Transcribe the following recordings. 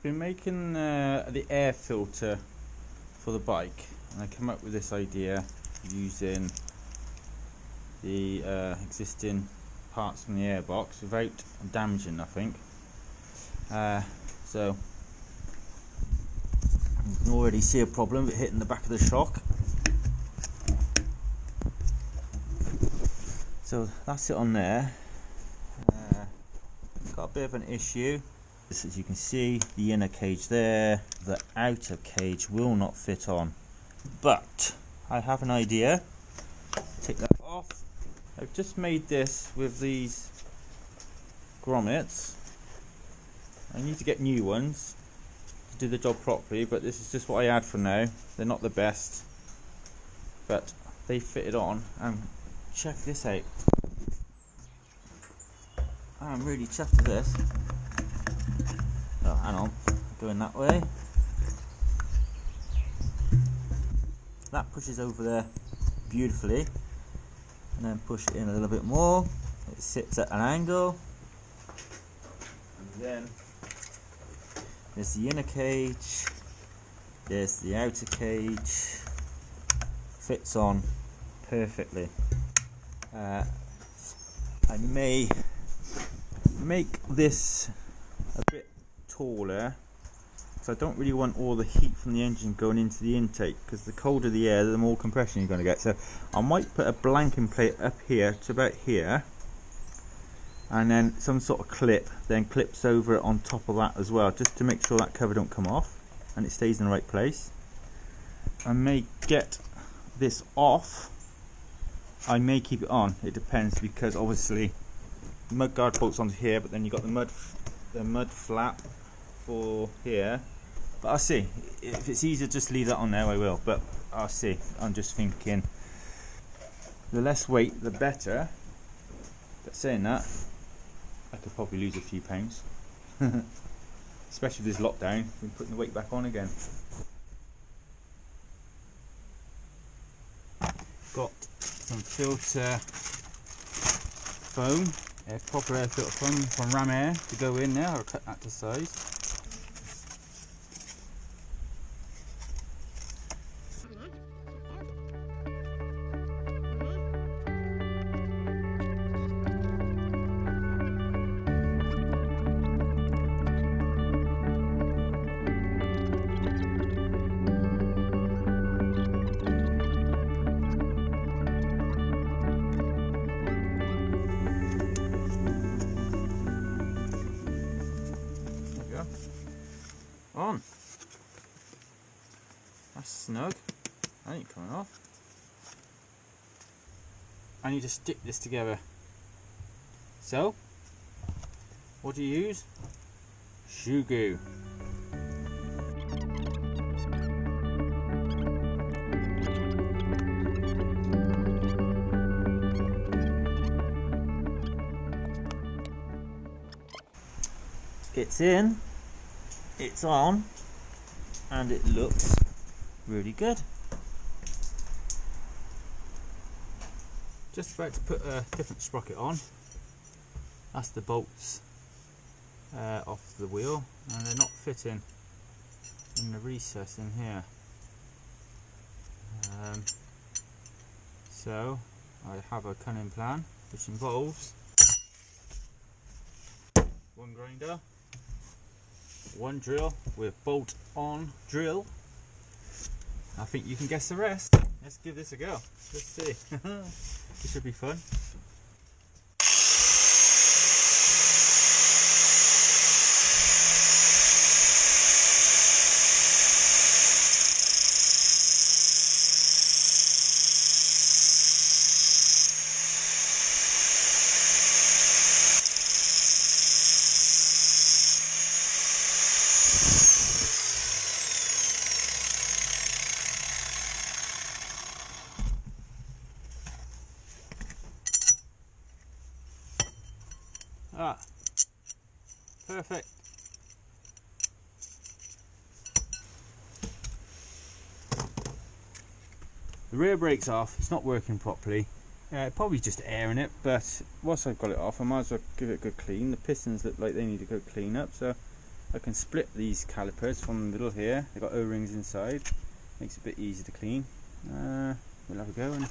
been making the air filter for the bike, and I came up with this idea using the existing parts from the airbox without damaging nothing. So you can already see a problem with it hitting the back of the shock. So that's it on there. Got a bit of an issue. As you can see, the inner cage there, the outer cage will not fit on. But I have an idea. Take that off. I've just made this with these grommets. I need to get new ones to do the job properly, but this is just what I had for now. They're not the best, but they fitted on. And check this out. I'm really chuffed with this. Oh, hang on, going that way. That pushes over there beautifully, and then push it in a little bit more. It sits at an angle, and then there's the inner cage, there's the outer cage, fits on perfectly. I may make this a bit taller, so I don't really want all the heat from the engine going into the intake, because the colder the air, the more compression you're going to get. So I might put a blanking plate up here to about here, and then some sort of clip then clips over it on top of that as well, just to make sure that cover don't come off and it stays in the right place. I may get this off, I may keep it on, it depends, because obviously the mud guard bolts onto here, but then you've got the mud flap for here. But I'll see. If it's easier just leave that on there, I will, but I'll see. I'm just thinking the less weight the better, but saying that, I could probably lose a few pounds. Especially with this lockdown, we're putting the weight back on again. Got some filter foam, proper air filter foam from Ram Air to go in there. I'll cut that to size. On. That's snug. That ain't coming off. I need to stick this together. So, what do you use? Shoe glue. It's in. It's on, and it looks really good. Just about to put a different sprocket on. That's the bolts off the wheel, and they're not fitting in the recess in here. So I have a cunning plan, which involves one grinder, one drill with bolt on drill. I think you can guess the rest. Let's give this a go. Let's see. This should be fun. Ah, perfect. The rear brake's off, it's not working properly. Probably just air in it, but once I've got it off, I might as well give it a good clean. The pistons look like they need a good clean up, so I can split these calipers from the middle here. They've got O-rings inside, makes it a bit easier to clean. We'll have a go and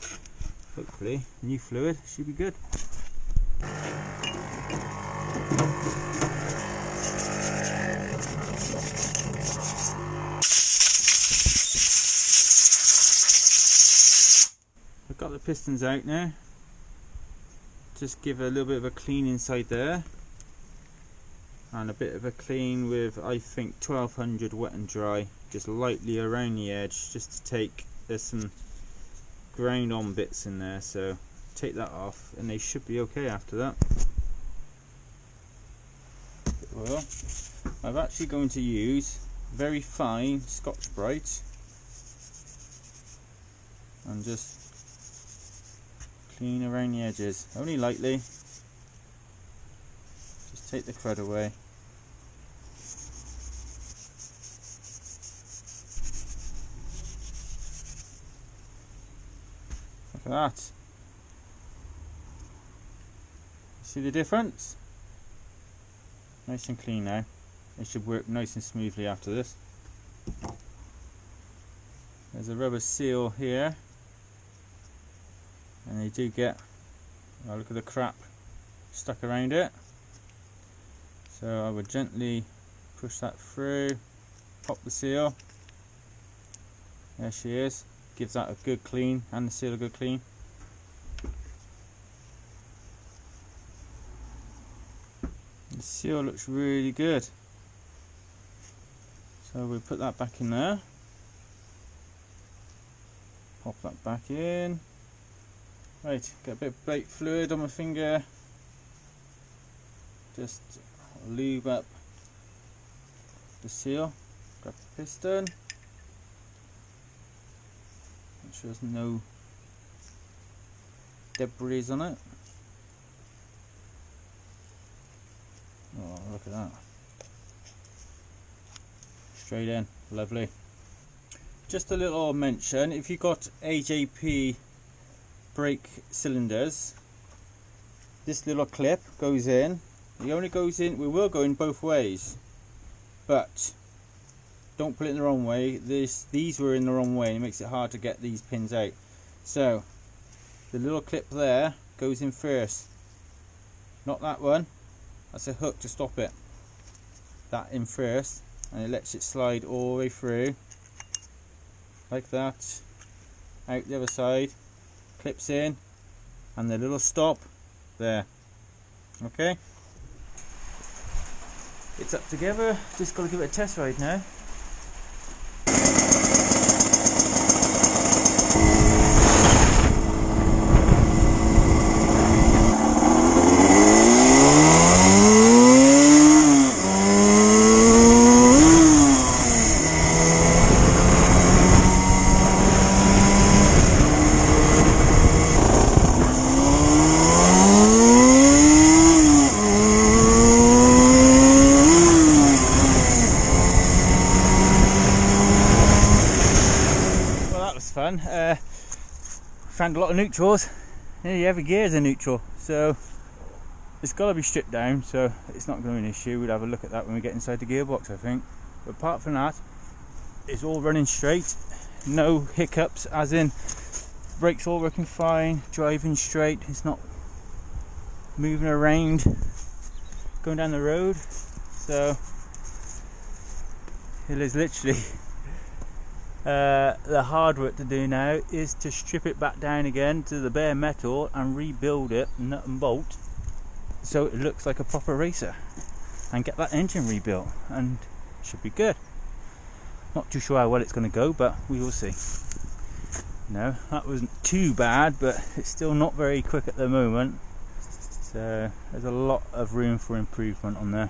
hopefully new fluid should be good. I've got the pistons out now. Just give a little bit of a clean inside there, and a bit of a clean with, I think, 1200 wet and dry, just lightly around the edge, just to take, there's some ground on bits in there, so take that off and they should be okay after that. Well, I'm actually going to use very fine Scotch-Brite and just clean around the edges, only lightly, just take the crud away. Look at that. See the difference? Nice and clean now. It should work nice and smoothly after this. There's a rubber seal here, and they do get, oh, look at the crap stuck around it. So I would gently push that through, pop the seal. There she is. Gives that a good clean, and the seal a good clean. The seal looks really good. So we'll put that back in there. Pop that back in. Right, get a bit of brake fluid on my finger. Just lube up the seal. Grab the piston. Make sure there's no debris on it. Oh, look at that. Straight in, lovely. Just a little mention, if you've got AJP brake cylinders, this little clip goes in. It only goes in, we will go in both ways, but don't put it in the wrong way. These were in the wrong way, and it makes it hard to get these pins out. So the little clip there goes in first, not that one. That's a hook to stop it. That in first, and it lets it slide all the way through like that, out the other side, clips in, and the little stop there. Okay, it's up together, just got to give it a test ride now. Fun. Found a lot of neutrals. Nearly every gear is a neutral, so it's got to be stripped down, so it's not going to be an issue. We'll have a look at that when we get inside the gearbox, I think. But apart from that, it's all running straight, no hiccups, as in brakes all working fine, driving straight, it's not moving around going down the road. So it is literally the hard work to do now is to strip it back down again to the bare metal and rebuild it nut and bolt so it looks like a proper racer, and get that engine rebuilt, and it should be good. Not too sure how well it's going to go, but we will see. No, that wasn't too bad, but it's still not very quick at the moment, so there's a lot of room for improvement on there.